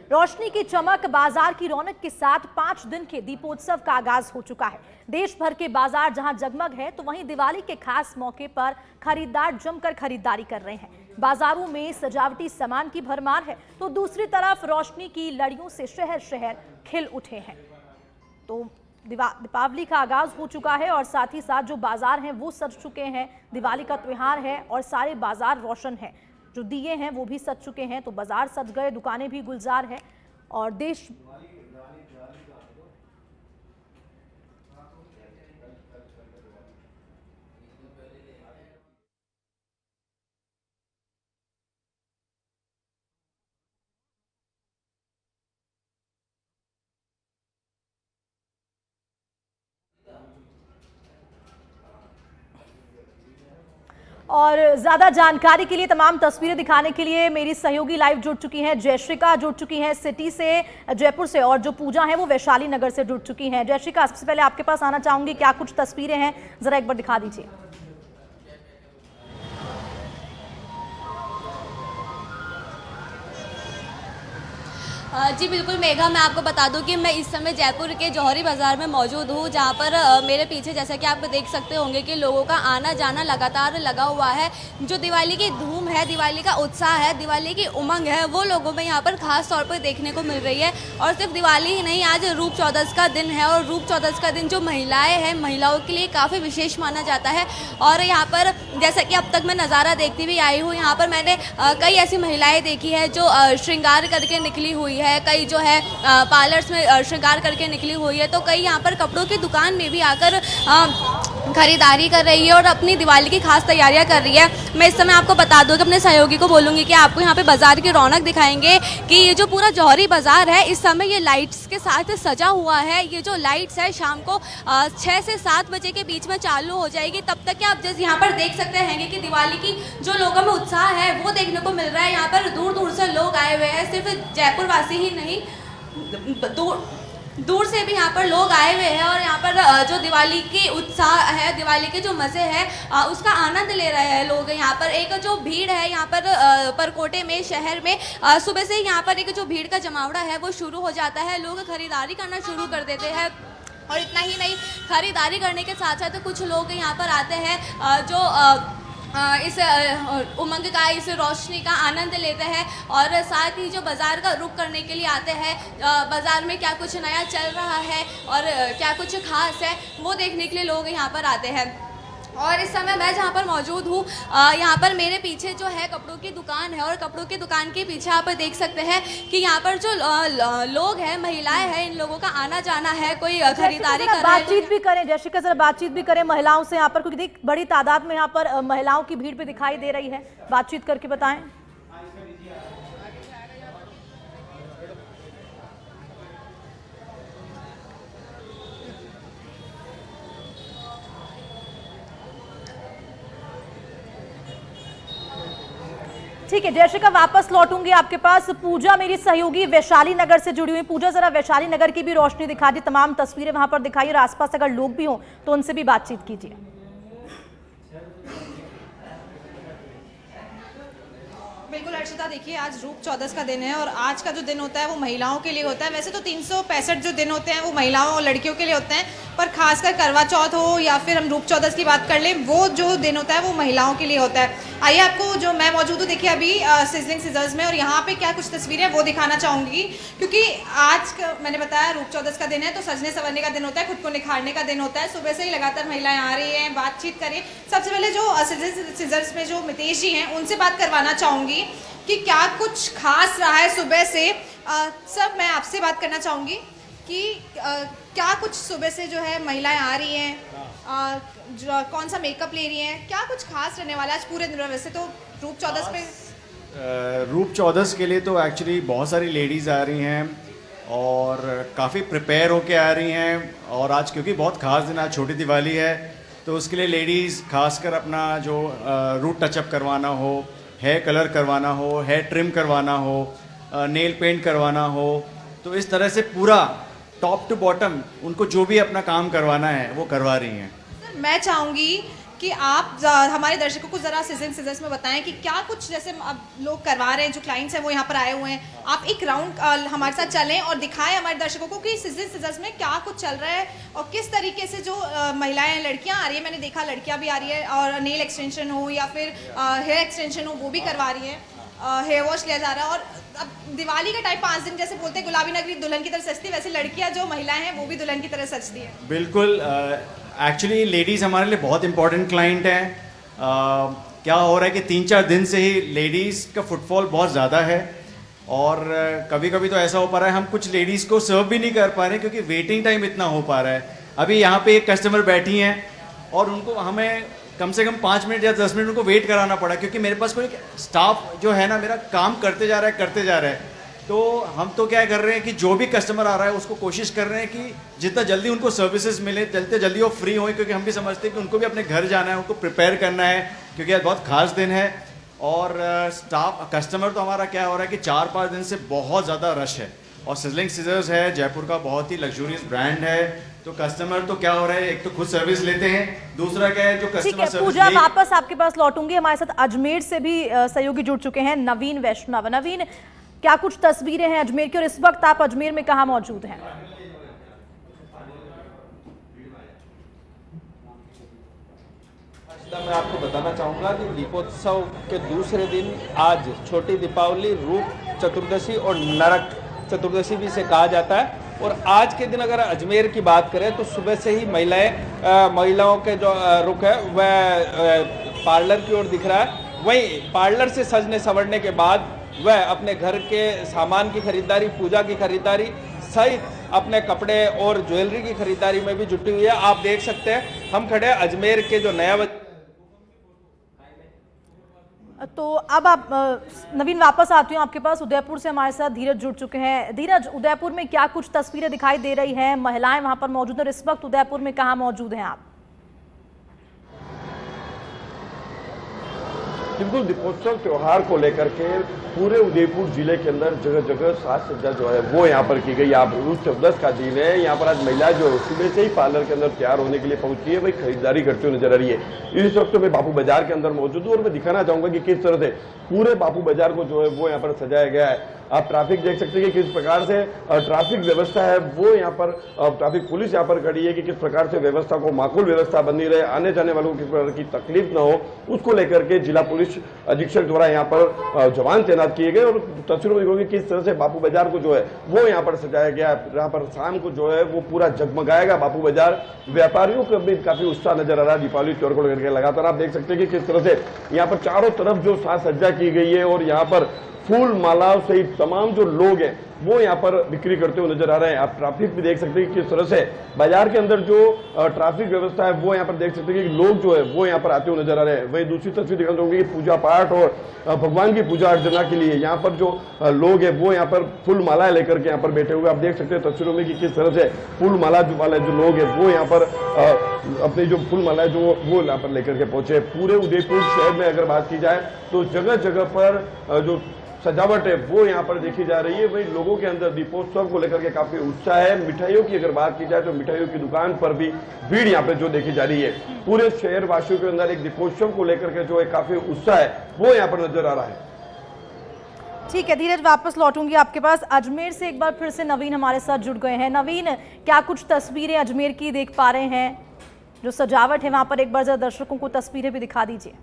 रोशनी की चमक, बाजार की रौनक के साथ 5 दिन के दीपोत्सव का आगाज हो चुका है। देश भर के बाजार जहां जगमग है, तो वहीं दिवाली के खास मौके पर खरीदार जमकर खरीदारी कर रहे हैं। बाजारों में सजावटी सामान की भरमार है, तो दूसरी तरफ रोशनी की लड़ियों से शहर शहर खिल उठे हैं। तो दीपावली का आगाज हो चुका है और साथ ही साथ जो बाजार हैं वो सज चुके हैं। दिवाली का त्योहार है और सारे बाजार रोशन है। जो दिए हैं वो भी सज चुके हैं, तो बाजार सज गए, दुकानें भी गुलजार हैं और देश और ज्यादा जानकारी के लिए, तमाम तस्वीरें दिखाने के लिए मेरी सहयोगी लाइव जुड़ चुकी हैं। जयश्रिका जुड़ चुकी हैं सिटी से, जयपुर से, और जो पूजा है वो वैशाली नगर से जुड़ चुकी हैं। जयश्रिका, सबसे पहले आपके पास आना चाहूंगी, क्या कुछ तस्वीरें हैं जरा एक बार दिखा दीजिए। जी बिल्कुल मेघा, मैं आपको बता दूं कि मैं इस समय जयपुर के जौहरी बाज़ार में मौजूद हूं, जहां पर मेरे पीछे जैसा कि आप देख सकते होंगे कि लोगों का आना जाना लगातार लगा हुआ है। जो दिवाली की धूम है, दिवाली का उत्साह है, दिवाली की उमंग है, वो लोगों में यहां पर खास तौर पर देखने को मिल रही है। और सिर्फ दिवाली ही नहीं, आज रूप चौदस का दिन है और रूप चौदस का दिन जो महिलाएँ हैं, महिलाओं के लिए काफ़ी विशेष माना जाता है। और यहाँ पर जैसा कि अब तक मैं नज़ारा देखती हुई आई हूँ, यहाँ पर मैंने कई ऐसी महिलाएँ देखी है जो श्रृंगार करके निकली हुई है, कई जो है पार्लर्स में श्रृंगार करके निकली हुई है, तो कई यहाँ पर कपड़ों की दुकान में भी आकर खरीदारी कर रही है और अपनी दिवाली की खास तैयारियां कर रही है। मैं इस समय आपको बता दूं कि अपने सहयोगी को बोलूँगी कि आपको यहाँ पे बाजार की रौनक दिखाएंगे कि ये जो पूरा जौहरी बाजार है, इस समय ये लाइट्स के साथ सजा हुआ है। ये जो लाइट्स है शाम को 6 से 7 बजे के बीच में चालू हो जाएगी। तब तक कि आप जैसे यहाँ पर देख सकते हैं कि दिवाली की जो लोगों में उत्साह है वो देखने को मिल रहा है। यहाँ पर दूर दूर से लोग आए हुए हैं, सिर्फ जयपुर वासी ही नहीं, दूर से भी यहाँ पर लोग आए हुए हैं और यहाँ पर जो दिवाली की उत्साह है, दिवाली के जो मज़े हैं उसका आनंद ले रहे हैं लोग। यहाँ पर एक जो भीड़ है यहाँ पर परकोटे में, शहर में सुबह से ही यहाँ पर एक जो भीड़ का जमावड़ा है वो शुरू हो जाता है। लोग खरीदारी करना शुरू कर देते हैं और इतना ही नहीं, खरीदारी करने के साथ साथ कुछ लोग यहाँ पर आते हैं जो इस उमंग का, इस रोशनी का आनंद लेते हैं और साथ ही जो बाज़ार का रुख करने के लिए आते हैं, बाज़ार में क्या कुछ नया चल रहा है और क्या कुछ खास है वो देखने के लिए लोग यहाँ पर आते हैं। और इस समय मैं जहाँ पर मौजूद हूँ, यहाँ पर मेरे पीछे जो है कपड़ों की दुकान है और कपड़ों की दुकान के पीछे आप देख सकते हैं कि यहाँ पर जो लोग हैं, महिलाएं हैं, इन लोगों का आना जाना है, कोई खरीदारी कर रहा है। बातचीत भी करें जयश्रिका, जरा बातचीत भी करें महिलाओं से यहाँ पर, क्योंकि बड़ी तादाद में यहाँ पर महिलाओं की भीड़ भी दिखाई दे रही है। बातचीत करके बताएं। ठीक है जयश्रिका, वापस लौटूंगी आपके पास। पूजा मेरी सहयोगी वैशाली नगर से जुड़ी हुई। पूजा, जरा वैशाली नगर की भी रोशनी दिखा दी, तमाम तस्वीरें वहां पर दिखाई और आसपास अगर लोग भी हों तो उनसे भी बातचीत कीजिए। बिल्कुल हर्षिता, देखिए आज रूप चौदस का दिन है और आज का जो दिन होता है वो महिलाओं के लिए होता है। वैसे तो 365 जो दिन होते हैं वो महिलाओं और लड़कियों के लिए होते हैं, पर खासकर करवा चौथ हो या फिर हम रूप चौदस की बात कर लें, वो जो दिन होता है वो महिलाओं के लिए होता है। आइए आपको जो मैं मौजूद हूँ, देखिए अभी सिजलिंग सीजर्स में, और यहाँ पे क्या कुछ तस्वीरें वो दिखाना चाहूँगी, क्योंकि आज मैंने बताया रूप चौदस का दिन है तो सजने संवरने का दिन होता है, खुद को निखारने का दिन होता है। सुबह से ही लगातार महिलाएं आ रही हैं, बातचीत करें। सबसे पहले जो सिजलिंग सीजर्स में जो मितेश जी हैं उनसे बात करवाना चाहूँगी कि क्या कुछ खास रहा है सुबह से। सब मैं आपसे बात करना चाहूँगी कि क्या कुछ सुबह से जो है महिलाएं आ रही हैं, कौन सा मेकअप ले रही हैं, क्या कुछ खास रहने वाला है आज पूरे दिन। वैसे तो रूप चौदस पे रूप चौदस के लिए तो एक्चुअली बहुत सारी लेडीज़ आ रही हैं और काफ़ी प्रिपेयर होके आ रही हैं। और आज क्योंकि बहुत ख़ास दिन, आज छोटी दिवाली है, तो उसके लिए लेडीज़ खासकर अपना जो रूट टचअप करवाना हो, हेयर कलर करवाना हो, हेयर ट्रिम करवाना हो, नेल पेंट करवाना हो, तो इस तरह से पूरा टॉप टू बॉटम उनको जो भी अपना काम करवाना है वो करवा रही हैं। मैं चाहूँगी कि आप हमारे दर्शकों को ज़रा सिजर्स में बताएं कि क्या कुछ जैसे अब लोग करवा रहे हैं, जो क्लाइंट्स हैं वो यहाँ पर आए हुए हैं, आप एक राउंड हमारे साथ चलें और दिखाएं हमारे दर्शकों को कि सिजर्स में क्या कुछ चल रहा है और किस तरीके से जो महिलाएं लड़कियाँ आ रही है, मैंने देखा लड़कियाँ भी आ रही है और नेल एक्सटेंशन हो या फिर हेयर एक्सटेंशन हो वो भी करवा रही है, हेयर वॉश लिया जा रहा है। और अब दिवाली का टाइम 5 दिन जैसे बोलते हैं गुलाबी नगरी दुल्हन की तरह सजती, वैसे लड़कियां जो महिलाएं हैं वो भी दुल्हन की तरह सजती है। बिल्कुल, एक्चुअली लेडीज़ हमारे लिए बहुत इंपॉर्टेंट क्लाइंट हैं। क्या हो रहा है कि 3-4 दिन से ही लेडीज़ का फुटफॉल बहुत ज़्यादा है और कभी कभी तो ऐसा हो पा रहा है हम कुछ लेडीज़ को सर्व भी नहीं कर पा रहे क्योंकि वेटिंग टाइम इतना हो पा रहा है। अभी यहाँ पे एक कस्टमर बैठी हैं और उनको हमें कम से कम 5 मिनट या 10 मिनट उनको वेट कराना पड़ा क्योंकि मेरे पास कोई स्टाफ जो है ना मेरा काम करते जा रहा है। तो हम तो क्या कर रहे हैं कि जो भी कस्टमर आ रहा है उसको कोशिश कर रहे हैं कि जितना जल्दी उनको सर्विसेज मिले जल्दी जल्दी वो फ्री हों, क्योंकि हम भी समझते हैं कि उनको भी अपने घर जाना है, उनको प्रिपेयर करना है क्योंकि आज बहुत खास दिन है। और स्टाफ कस्टमर तो हमारा क्या हो रहा है कि 4-5 दिन से बहुत ज़्यादा रश है और सिजलिंग सीजर्स है जयपुर का बहुत ही लग्जूरियस ब्रांड है। तो कस्टमर तो क्या हो रहा है, एक तो खुद सर्विस लेते हैं, दूसरा क्या है जो ठीक कस्टमर है सर्विस पूजा, वापस आपके पास लौटूंगी। हमारे साथ अजमेर से भी सहयोगी जुड़ चुके हैं, नवीन वैष्णव। नवीन, क्या कुछ तस्वीरें हैं अजमेर की और इस वक्त आप अजमेर में कहाँ मौजूद हैं? मैं आपको बताना चाहूँगा कि दीपोत्सव के दूसरे दिन आज छोटी दीपावली, रूप चतुर्दशी और नरक चतुर्दशी भी इसे कहा जाता है। और आज के दिन अगर अजमेर की बात करें तो सुबह से ही महिलाओं के जो रुख है वह पार्लर की ओर दिख रहा है। वहीं पार्लर से सजने संवरने के बाद वह अपने घर के सामान की खरीदारी, पूजा की खरीदारी सहित अपने कपड़े और ज्वेलरी की खरीदारी में भी जुटी हुई है। आप देख सकते हैं हम खड़े हैं अजमेर के जो नया तो अब आप नवीन वापस आती हूँ आपके पास। उदयपुर से हमारे साथ धीरज जुड़ चुके हैं। धीरज, उदयपुर में क्या कुछ तस्वीरें दिखाई दे रही हैं? महिलाएं वहां पर मौजूद हैं और इस वक्त उदयपुर में कहाँ मौजूद हैं आप? बिल्कुल, दीपोत्सव त्योहार को लेकर के पूरे उदयपुर जिले के अंदर जगह जगह साज सज्जा जो है वो यहाँ पर की गई। आप रूप चौदस का दिन है, यहाँ पर आज महिला जो सुबह से ही पार्लर के अंदर तैयार होने के लिए पहुंची है, वही खरीदारी करते हुए नजर आ रही है। इस वक्त मैं बापू बाजार के अंदर मौजूद हूँ और मैं दिखाना चाहूंगा कि किस तरह से पूरे बापू बाजार को जो है वो यहाँ पर सजाया गया है। आप ट्रैफिक देख सकते हैं कि किस प्रकार से ट्रैफिक व्यवस्था है वो यहाँ पर, ट्रैफिक पुलिस यहाँ पर खड़ी है कि किस प्रकार से व्यवस्था को माकूल व्यवस्था बनी रहे, आने जाने वालों को किस प्रकार की तकलीफ न हो, उसको लेकर के जिला पुलिस अधीक्षक द्वारा यहाँ पर जवान तैनात किए गए। और तस्वीरों में देखोगे किस तरह से बापू बाजार को जो है वो यहाँ पर सजाया गया है। यहाँ पर शाम को जो है वो पूरा जगमगाएगा बापू बाजार। व्यापारियों का भी काफी उत्साह नजर आ रहा है दीपावली त्योहार को लेकर के। लगातार आप देख सकते हैं कि किस तरह से यहाँ पर चारों तरफ जो साज सज्जा की गई है और यहाँ पर फूल मालाओं सहित तमाम जो लोग हैं वो यहाँ पर बिक्री करते हुए नजर आ रहे हैं। आप ट्रैफिक भी देख सकते हैं कि किस तरह से बाजार के अंदर जो ट्रैफिक व्यवस्था है वो यहाँ पर देख सकते हैं कि लोग जो है वो यहाँ पर आते हुए नजर आ रहे हैं। वही दूसरी तस्वीर दिखाना चाहूंगी कि पूजा पाठ और भगवान की पूजा अर्चना के लिए यहाँ पर जो लोग हैं वो यहाँ पर फूल मालाएं लेकर के यहाँ पर बैठे हुए। आप देख सकते हैं तस्वीरों में कि किस तरह से फूल माला वाले जो लोग हैं वो यहाँ पर अपनी जो फूल माला जो वो यहाँ पर लेकर के पहुंचे। पूरे उदयपुर शहर में अगर बात की जाए तो जगह जगह पर जो सजावट है वो यहाँ पर देखी जा रही है। वही लोगों के अंदर दीपोत्सव को लेकर के काफी उत्साह है। मिठाइयों की अगर बात की जाए तो मिठाइयों की दुकान पर भी भीड़ यहाँ पे जो देखी जा रही है। पूरे शहर वासियों के अंदर एक दीपोत्सव को लेकर के जो है काफी उत्साह है वो यहाँ पर नजर आ रहा है। ठीक है धीरज, वापस लौटूंगी आपके पास। अजमेर से एक बार फिर से नवीन हमारे साथ जुड़ गए हैं। नवीन, क्या कुछ तस्वीरें अजमेर की देख पा रहे हैं? जो सजावट है वहां पर एक बार जरा दर्शकों को तस्वीरें भी दिखा दीजिए।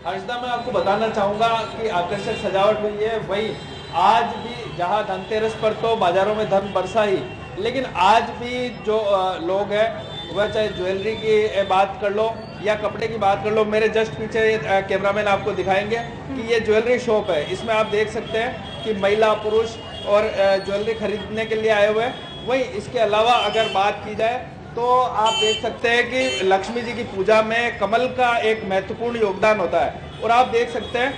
हर्षदा, मैं आपको बताना चाहूंगा कि आकर्षक सजावट हुई है। वही आज भी जहां धनतेरस पर तो बाजारों में धन बरसा ही, लेकिन आज भी जो लोग हैं वह चाहे ज्वेलरी की बात कर लो या कपड़े की बात कर लो। मेरे जस्ट पीछे कैमरामैन आपको दिखाएंगे कि ये ज्वेलरी शॉप है। इसमें आप देख सकते हैं कि महिला पुरुष और ज्वेलरी खरीदने के लिए आए हुए हैं। वहीं इसके अलावा अगर बात की जाए तो आप देख सकते हैं कि लक्ष्मी जी की पूजा में कमल का एक महत्वपूर्ण योगदान होता है। और आप देख सकते हैं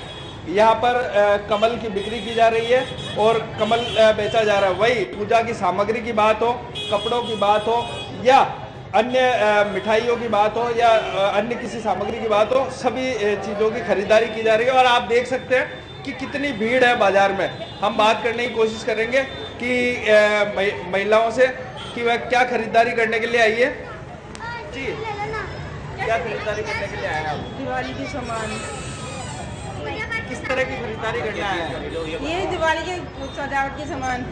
यहाँ पर कमल की बिक्री की जा रही है और कमल बेचा जा रहा है। वही पूजा की सामग्री की बात हो, कपड़ों की बात हो या अन्य मिठाइयों की बात हो या अन्य किसी सामग्री की बात हो, सभी चीज़ों की खरीदारी की जा रही है। और आप देख सकते हैं कि कितनी भीड़ है बाजार में। हम बात करने की कोशिश करेंगे कि महिलाओं से कि वह क्या खरीदारी करने के लिए आई है। जी क्या खरीदारी करने के लिए आए हैं आप? दिवाली के सामान, किस तरह की खरीदारी करने आए हैं? ये दिवाली के सजावट के सामान।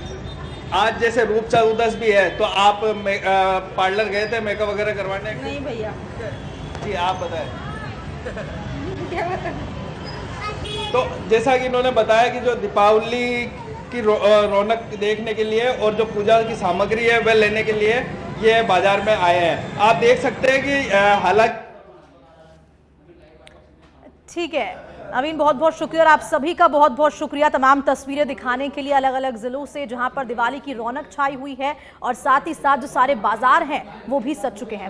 आज जैसे रूप चौदस भी है तो आप पार्लर गए थे मेकअप वगैरह करवाने? नहीं भैया, जी आप बताएं। क्या बता। तो जैसा कि इन्होंने बताया कि जो दीपावली की रौनक देखने के लिए और जो पूजा की सामग्री है वह लेने के लिए ये बाजार में आए हैं। आप देख सकते हैं कि हालांकि ठीक है अमीन, बहुत बहुत शुक्रिया और आप सभी का बहुत बहुत शुक्रिया तमाम तस्वीरें दिखाने के लिए अलग अलग जिलों से जहां पर दिवाली की रौनक छाई हुई है और साथ ही साथ जो सारे बाजार हैं वो भी सज चुके हैं।